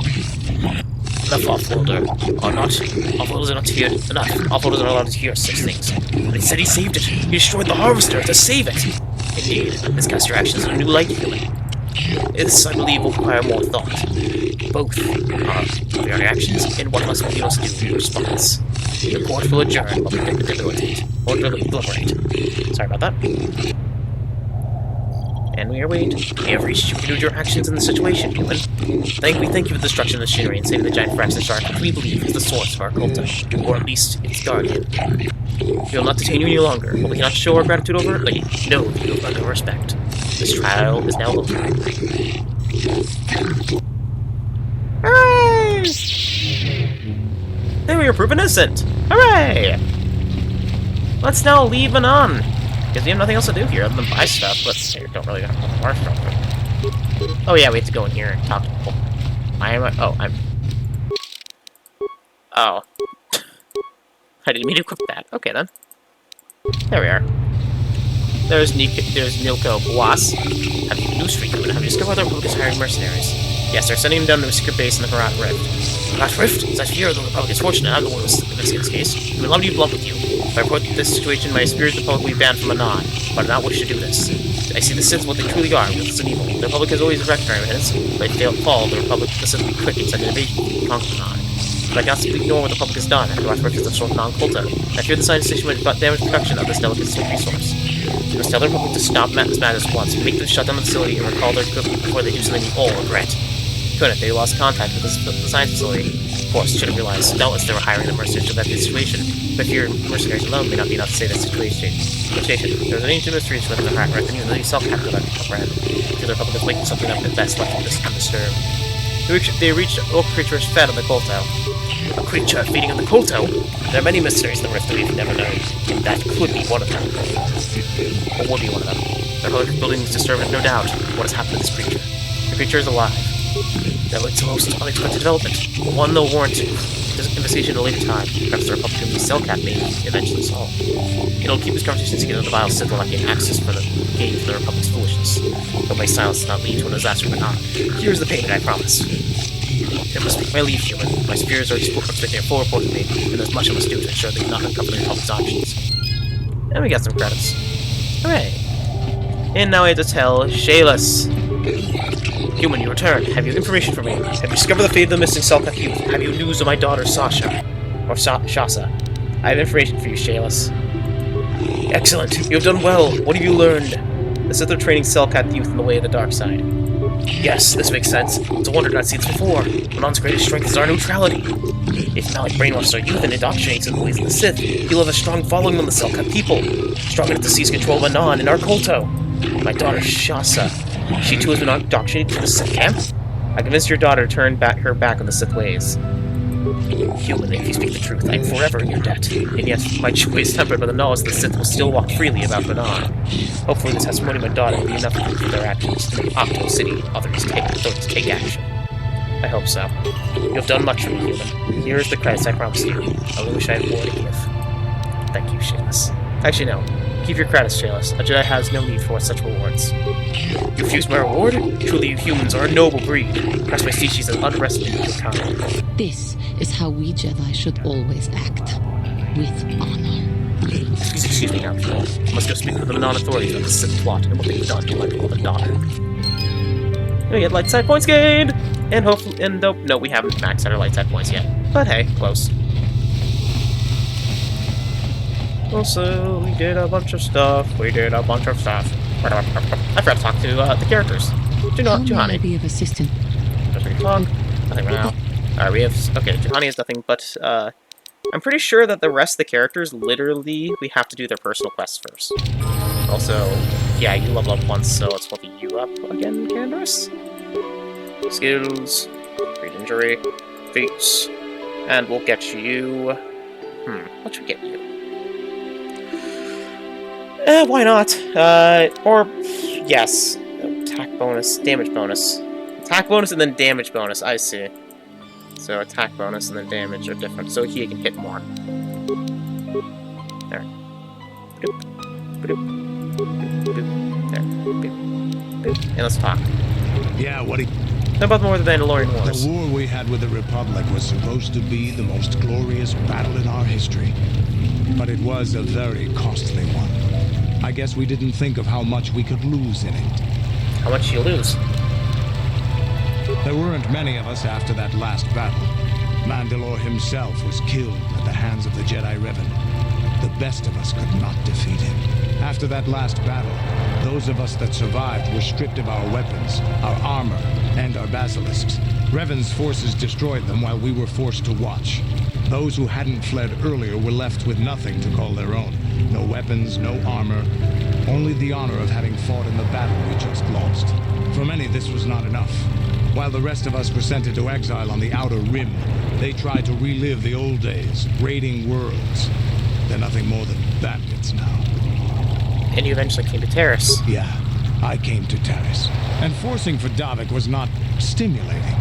Enough offloader. Offloaders are not here enough. Offloaders are allowed to hear such things. But he said he saved it. He destroyed the harvester to save it. Indeed, this casts your actions in a new light, human. This, I believe, will require more thought. Both are your actions, and one of us will be able to do in response. The court will adjourn or debilitate. Or deliberate. Sorry about that. And we are waiting. We have reached you. Renewed your actions in the situation, human. We thank you for the destruction of the machinery and saving the giant Phyrexian shark, which we believe is the source of our Kolto, or at least its guardian. We will not detain you any longer, but we cannot show our gratitude overtly. Know that you have earned our respect. This trial is now over. Hooray! we were proven innocent! Hooray! Let's now leave Manon! Because we have nothing else to do here other than buy stuff, but we don't really have to our stuff. Oh yeah, we have to go in here and talk to people. Oh, Oh. I didn't mean to equip that. Okay, then. There we are. There's Nilko Boas. Have you new street crewmen? Have you discovered the Republic is hiring mercenaries? Yes, they're sending them down to a secret base in the Hrakert Rift. Hrakert Rift? Is that here? The Republic is fortunate. I'm the one who's investigating this case. I would love to be blunt with you. If I report this situation, my spirit of the Republic will be banned from Manon. But I do not wish to do this. I see the Sith what they truly are, ruthless and evil. The Republic has always recognized evidence, but if they fail to fall, the Republic, the Sith will be quick and send an invasion to conquer Manon. But I cannot simply ignore what the Republic has done, and Hrakert Rift is a sort of non-Kolto. I fear the science station might damage the production of this delicate resource. We must tell the Republic to stop this madness once, make them shut down the facility, and recall their equipment before they do something we all regret. Couldn't, they lost contact with the science facility. Of course, should have realized. Doubtless they were hiring the mercenaries to that situation, but fear mercenaries alone may not be enough to save that situation. There's an ancient mystery within the Hrakert, and even the self-capture that comprehend. The Republic is waking something up that best left undisturbed. They reached a creature fed on the Kolto. A creature feeding on the Kolto? There are many mysteries in the Rift that we've never known, and that could be one of them. Or would be one of them. The Republic building is disturbed, no doubt. What has happened to this creature? The creature is alive. That was the most unexpected development. One they'll warrant investigation at a later time. Perhaps the Republic and the Cellcat may eventually solve. It'll keep this conversation secret until the vile Sith will not gain access for the gain for the Republic's foolishness. But my silence does not lead to a disaster but not. Here's the payment I promise. It must be my leave, human. My superiors are expecting a full report of me, and there's much I must do to ensure they do not uncover the Republic's options. And we got some credits. Hooray! And now we have to tell Shayless. Human, you return. Have you information for me? Have you discovered the fate of the missing Cellcat youth? Have you news of my daughter, Sasha? Or Shasa? I have information for you, Shayless. Excellent. You have done well. What have you learned? The Sith are training Cellcat youth in the way of the dark side. Yes, this makes sense. It's a wonder I've not seen this before. Manon's greatest strength is our neutrality. If Malik brainwashes our youth and indoctrinates in the ways of the Sith, he'll have a strong following on the Cellcat people. Strong enough to seize control of Manon and our Kolto. My daughter, Shasa. She too has been indoctrinated to the Sith camp? I convinced your daughter to turn her back on the Sith ways. Human, if you speak the truth, I am forever in your debt. And yet, my joy is tempered by the knowledge that the Sith will still walk freely about Manon. Hopefully this testimony of my daughter will be enough to prove their actions to make Octo City others take action. I hope so. You have done much for me, human. Here is the credits I promised you. I only wish I had more to give. Thank you, Shayless. Actually, no. Keep your credits, Shayless. A Jedi has no need for such rewards. You refuse my reward? Truly, you humans are a noble breed. Perhaps my species has underestimated your kind. This is how we Jedi should always act. With honor. Excuse me now, I must go speak with the Manon authorities about the Sith plot and what they've done to my beloved daughter. And we get light side points gained! And hopefully, no, we haven't maxed out our light side points yet. But hey, close. Also, we did a bunch of stuff. I forgot to talk to the characters. How be of assistance? Nothing right now. Alright, we have... Okay, Juhani has nothing, but, I'm pretty sure that the rest of the characters, literally, we have to do their personal quests first. Also, yeah, you level up once, so let's level you up again, Candace. Skills, great injury, feats, and we'll get you... what should we get you? Why not? Or, yes. Attack bonus, damage bonus. Attack bonus and then damage bonus, I see. So attack bonus and then damage are different, so he can hit more. There. Boop. Boop. Boop. Boop. There. Boop. Boop. And let's talk. Yeah, what How about more of the Mandalorian Wars? The war we had with the Republic was supposed to be the most glorious battle in our history. But it was a very costly one. I guess we didn't think of how much we could lose in it. How much you lose? There weren't many of us after that last battle. Mandalore himself was killed at the hands of the Jedi Revan. The best of us could not defeat him. After that last battle, those of us that survived were stripped of our weapons, our armor, and our basilisks. Revan's forces destroyed them while we were forced to watch. Those who hadn't fled earlier were left with nothing to call their own. No weapons, no armor, only the honor of having fought in the battle we just lost. For many, this was not enough. While the rest of us were sent into exile on the Outer Rim, They try to relive the old days, raiding worlds. They're nothing more than bandits now. And you eventually came to Terrace. Yeah, I came to Terrace. And forcing for Davik was not stimulating.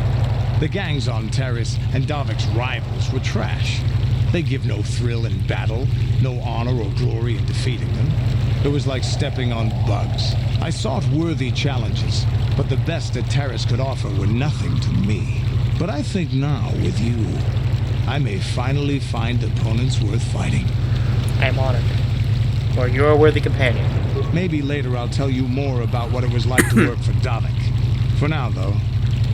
The gangs on Terrace and Davik's rivals were trash. They give no thrill in battle, no honor or glory in defeating them. It was like stepping on bugs. I sought worthy challenges, but the best that Terrace could offer were nothing to me. But I think now, with you, I may finally find opponents worth fighting. I am honored. For you're a worthy companion. Maybe later I'll tell you more about what it was like to work for Davik. For now, though,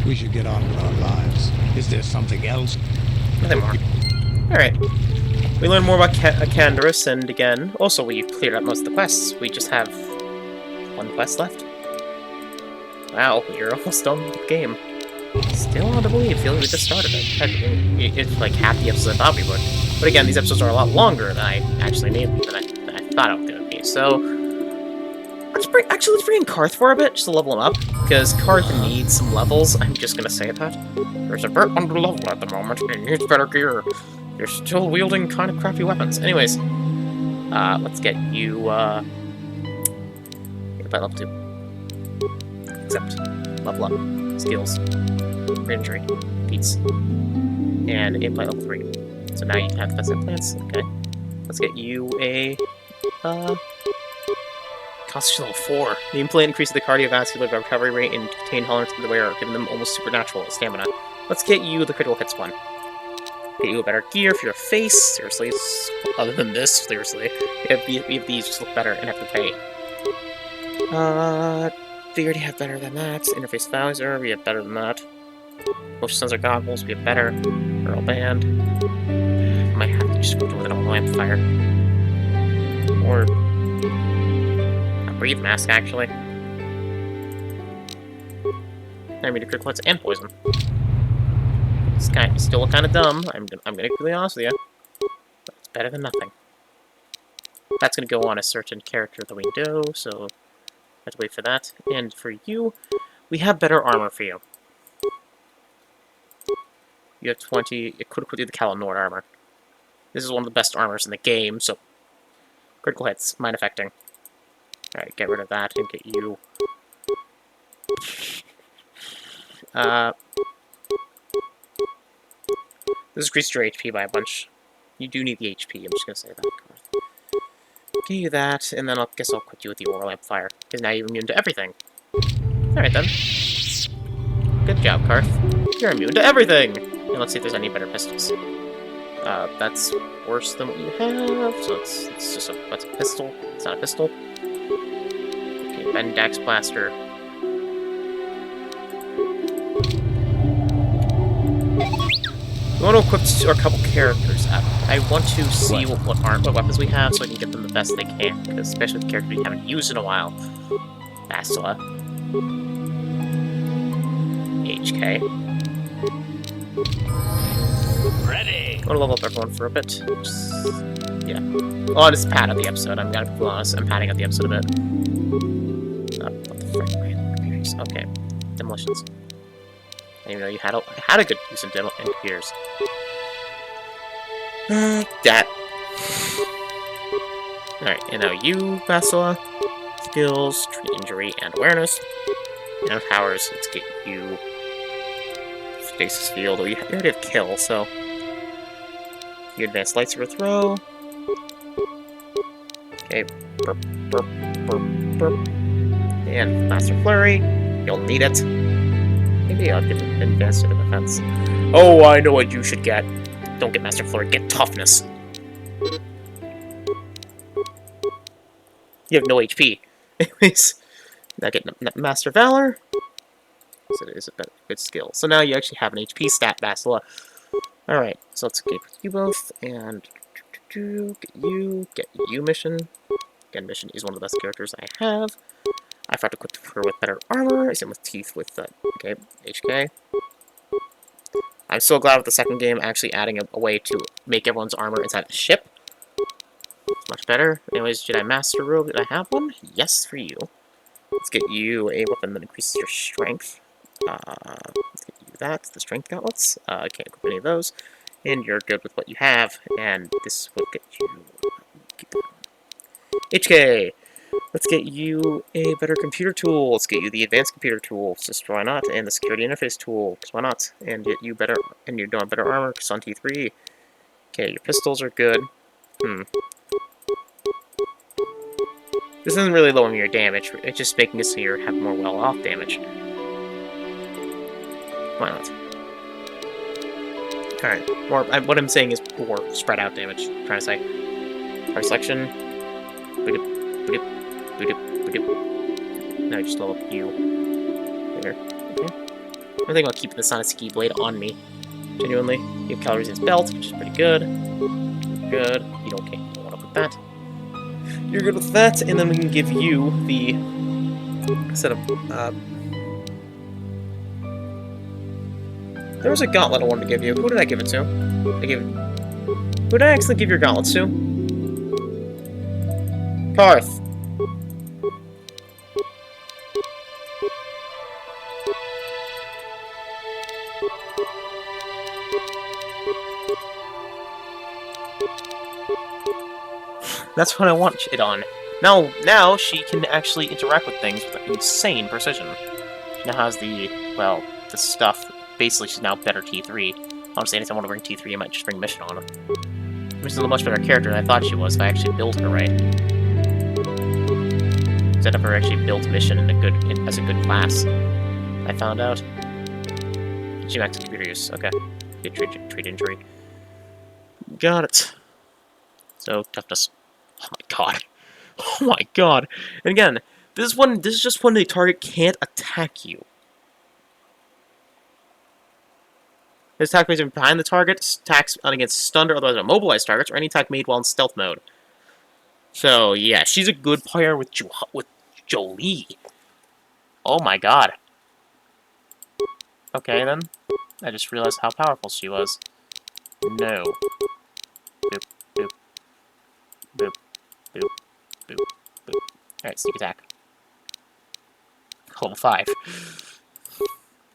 we should get on with our lives. Is there something else? Nothing more. Alright. We learned more about Canderous, and again, also we cleared up most of the quests. We just have one quest left. Wow, you're almost done with the game. Still hard to believe. Feel like we just started it. It's like half the episodes I thought we would. But again, these episodes are a lot longer than I actually need, than I thought it was going to be. So, let's bring in Karth for a bit, just to level him up. Because Karth needs some levels, I'm just going to say that. There's a bit under level at the moment, he needs better gear. You're still wielding kind of crappy weapons. Anyways, let's get you, by level 2. Except, level up. Skills. Injury. Feats. And it by level 3. So now you can have the best implants. Okay. Let's get you a, Constitution level 4. The implant increases the cardiovascular recovery rate and contain tolerance to the wearer, giving them almost supernatural stamina. Let's get you the critical hits one. Get you a better gear for your face. Seriously, other than this, seriously. We have these just look better and have to pay. We already have better than that. Interface visor, we have better than that. Motion sensor goggles, we have better. Neural band. Might have to just go with it on lamp fire. Or a breathe mask, actually. I mean, critical hits and poison. This guy is still kind of dumb. I'm gonna be really honest with you. But it's better than nothing. That's gonna go on a certain character that we know, so I have to wait for that. And for you, we have better armor for you. You have 20. It could equip you the Kalanor armor. This is one of the best armors in the game, so critical hits, mind affecting. Alright, get rid of that and get you. This increases your HP by a bunch. You do need the HP, I'm just gonna say that. Give you that, and then I guess I'll equip you with the Aura Lamp Fire, because now you're immune to everything. Alright then. Good job, Karth. You're immune to everything! And let's see if there's any better pistols. That's worse than what you have, so it's just that's a pistol. It's not a pistol. Okay, Bendax Blaster. We want to equip a couple characters up. I want to see what weapons we have so I can get them the best they can, because especially with the characters we haven't used in a while. Bastila. HK. Ready. I want to level up everyone for a bit. Yeah. Oh, just pad out the episode. I'm gonna be honest. I'm padding out the episode a bit. What the frick, man? Okay. Demolitions. I didn't even know you had a good use in computers. That. Alright, and now you, Bastila. Skills, treat injury, and awareness. And powers, let's get you Stasis Field. Oh, you already have Kill, so... You advanced lightsaber throw. Okay, burp, burp, burp, burp. And Master Flurry. You'll need it. Maybe I'll give it advanced to the defense. Oh, I know what you should get. Don't get Master Flurry, get Toughness. You have no HP. Anyways, now get Master Valor. Is a good skill. So now you actually have an HP stat, Bastila. Alright, so let's get you both, and get you mission. Again, mission is one of the best characters I have. I forgot to equip her with better armor. Same with teeth with okay, HK. I'm so glad with the second game actually adding a way to make everyone's armor inside the ship. It's much better. Anyways, Jedi Master Robe, did I have one? Yes, for you. Let's get you a weapon that increases your strength. Let's get you that. The strength gauntlets. Can't equip any of those. And you're good with what you have, and this will get you... Keep that on. HK! Let's get you a better computer tool. Let's get you the advanced computer tool. Just why not? And the security interface tool. Because why not? And get you better... And you're doing better armor, because on T3. Okay, your pistols are good. This isn't really lowering your damage. It's just making it so you have more well-off damage. Why not? Alright, more. What I'm saying is more spread out damage. I'm trying to say. Power selection. Now I just level up you. There. Okay. I think I'll keep the Sonic Ski Blade on me. Genuinely. You have calories in his belt, which is pretty good. Good. You don't want to put that. You're good with that, and then we can give you the set of. There was a gauntlet I wanted to give you. Who did I give it to? Who did I actually give your gauntlets to? Karth. That's what I want it on. Now she can actually interact with things with insane precision. She now has the, well, the stuff. Basically, she's now better T3. Honestly, anytime I want to bring T3, I might just bring Mission on. Mission's a much better character than I thought she was if I actually built her right. Instead of her actually built Mission as a good class. I found out. She maxed computer use. Okay. Good treat injury. Got it. So, toughness. Oh my god. Oh my god. And again, this is just when the target can't attack you. His attack made behind the target, attacks against stunned or otherwise immobilized targets, or any attack made while in stealth mode. So, yeah, she's a good player with Jolie. Oh my god. Okay, then. I just realized how powerful she was. No. Boop, boop. Boop, boop, boop, boop. Alright, sneak attack. Level 5.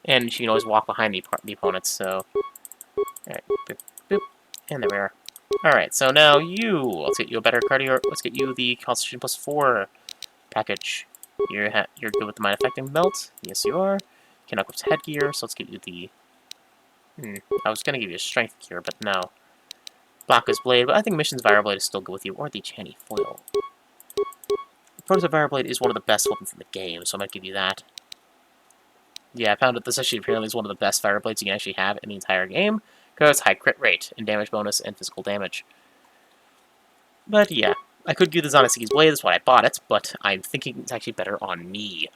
And she can always walk behind the opponents, so... Alright, boop, boop. And there we are. Alright, so now you... Let's get you a better cardio... Let's get you the Constitution plus 4 package. You're good with the Mind Affecting Belt. Yes, you are. You can equip headgear, so let's get you the... I was gonna give you a Strength Gear, but no. Baka's Blade, but I think Mission's Vire Blade is still good with you, or the Channy Foil. Prototype Vire Blade is one of the best weapons in the game, so I might give you that. Yeah, I found that this actually apparently is one of the best Fire Blades you can actually have in the entire game, because high crit rate, and damage bonus, and physical damage. But yeah, I could give the Zonixi's Blade, that's why I bought it, but I'm thinking it's actually better on me.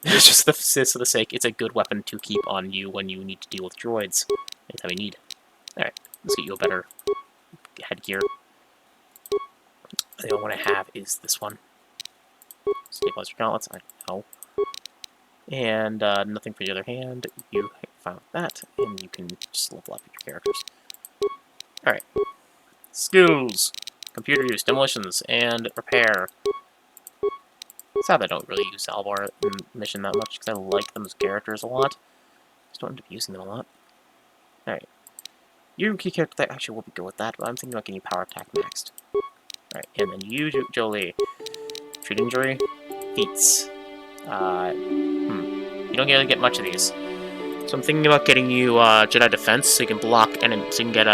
It's just for the sake, it's a good weapon to keep on you when you need to deal with droids. Anytime you need. Alright, let's get you a better headgear. The only one I have is this one. Stabilizer gauntlets, I know. And nothing for the other hand. You found that, and you can just level up your characters. Alright. Skills. Computer use, demolitions, and repair. Sad I don't really use Alvar in Mission that much, because I like them as characters a lot. Just don't end up using them a lot. Alright. You key character that actually will be good with that, but I'm thinking about getting you power attack next. Alright, and then you, Jolie. Treat injury. Feats. You don't really get much of these. So I'm thinking about getting you Jedi Defense, so you can block and so you can get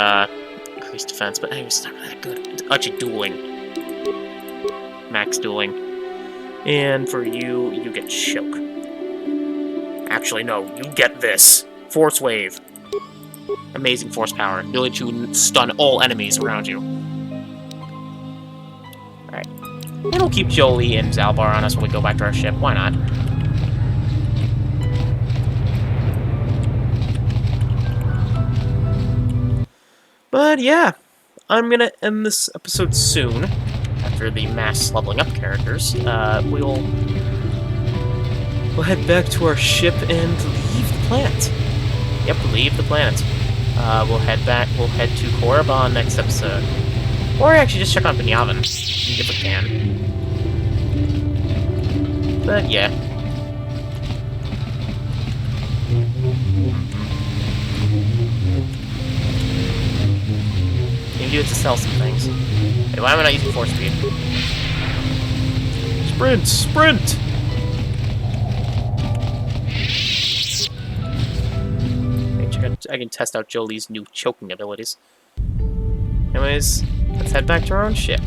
increased defense, but anyway, it's not really that good. It's actually dueling. Max dueling. And for you, you get Choke. Actually, no, you get this. Force Wave. Amazing force power. Ability to stun all enemies around you. Alright. And we'll keep Jolie and Zalbar on us when we go back to our ship. Why not? But yeah, I'm gonna end this episode soon. After the mass leveling up characters, we'll head back to our ship and leave the planet. Yep, leave the planet. We'll head back. We'll head to Korriban next episode, or actually just check on Binyamin if we can. But yeah. to sell some things. Hey, why am I not using force speed? Sprint! Sprint! I can test out Jolie's new choking abilities. Anyways, let's head back to our own ship.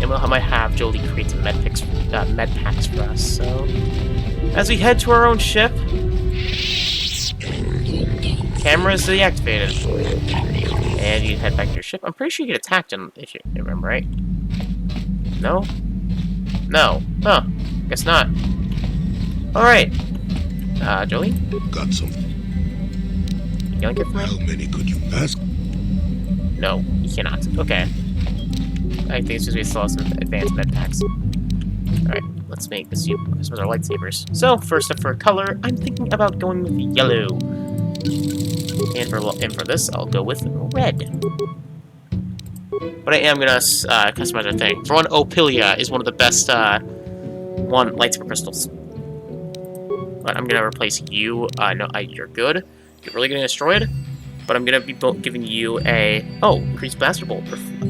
And we might have Jolie create some med packs for us, so... As we head to our own ship... Camera is deactivated. And you head back to your ship. I'm pretty sure you get attacked if you remember, right? No? No. Huh. Guess not. Alright. Jolie? Got something. You gonna get for me? How many could you ask? No, you cannot. Okay. I think it's just we still have some advanced med packs. Alright, let's make this with our lightsabers. So, first up for color, I'm thinking about going with yellow. And for this, I'll go with red. But I am gonna customize our thing. For one, Opilia is one of the best lightsaber crystals. But I'm gonna replace you. No, you're good. You're really getting destroyed. But I'm gonna be giving you a increased blaster bolt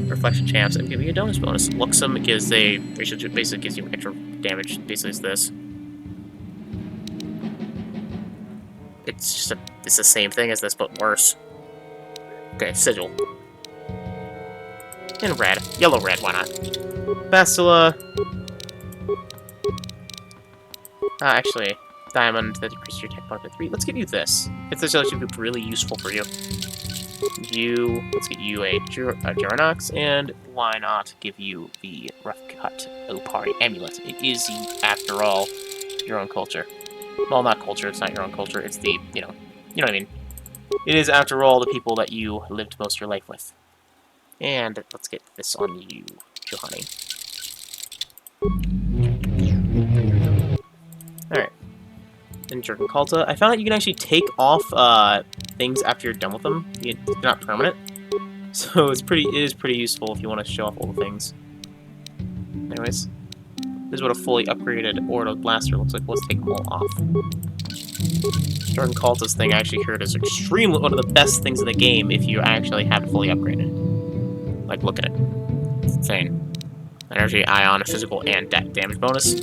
reflection chance and giving you a bonus. Luxem gives basically gives you extra damage. Basically, it's this. It's the same thing as this, but worse. Okay, sigil. And red, yellow, red. Why not? Bastila. Actually, diamond that decreases your attack bonus by 3. Let's give you this. It's actually really useful for you. Let's get you a Duranox, and why not give you the Rough Cut Opari Amulet? It is, after all, your own culture. Well, not culture, it's not your own culture, it's the, you know what I mean. It is, after all, the people that you lived most of your life with. And let's get this on you, Johanny. Alright. And Jordan Kolto, I found out you can actually take off things after you're done with them. They're not permanent. So it is pretty useful if you want to show off all the things. Anyways, this is what a fully upgraded Ordo Blaster looks like. Let's take them all off. Jordan Kolto's thing I actually heard is extremely one of the best things in the game if you actually have it fully upgraded. Like, look at it. It's insane. Energy, ion, physical, and damage bonus.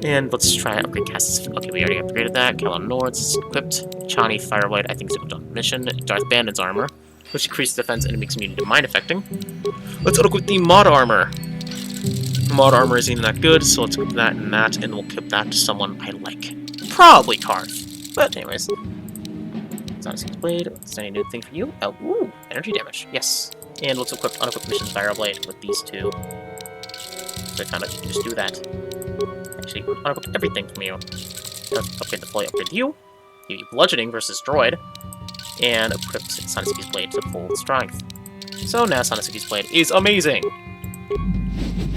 And let's try and upgrade Cass's. Okay, we already upgraded that. Calon Nord's is equipped. Chani Fireblade, I think is equipped on mission. Darth Bandit's armor, which increases defense and it makes immunity to mind affecting. Let's equip the mod armor. Mod armor isn't that good, so let's equip that and that, and we'll equip that to someone I like. Probably Karth. But anyways. Sonic Blade, what's any new thing for you? Oh, ooh, energy damage. Yes. And let's equip unequipped mission Fireblade with these two. So I found out you can just do that. Actually, unequip everything from you. Let's upgrade the fully upgrade you. Give you bludgeoning versus droid. And equip Sonisuke's blade to full strength. So now Sonisuke's blade is amazing!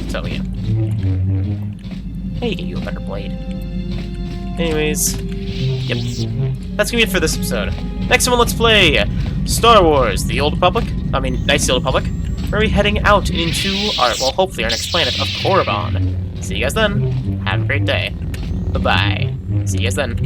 So yeah. Hey, get you a better blade. Anyways, yep. That's gonna be it for this episode. Next one, let's play Star Wars: The Old Republic. I mean, Knights of the Old Republic. Where we're heading out into hopefully our next planet of Korriban. See you guys then. Have a great day. Bye-bye. See you guys then.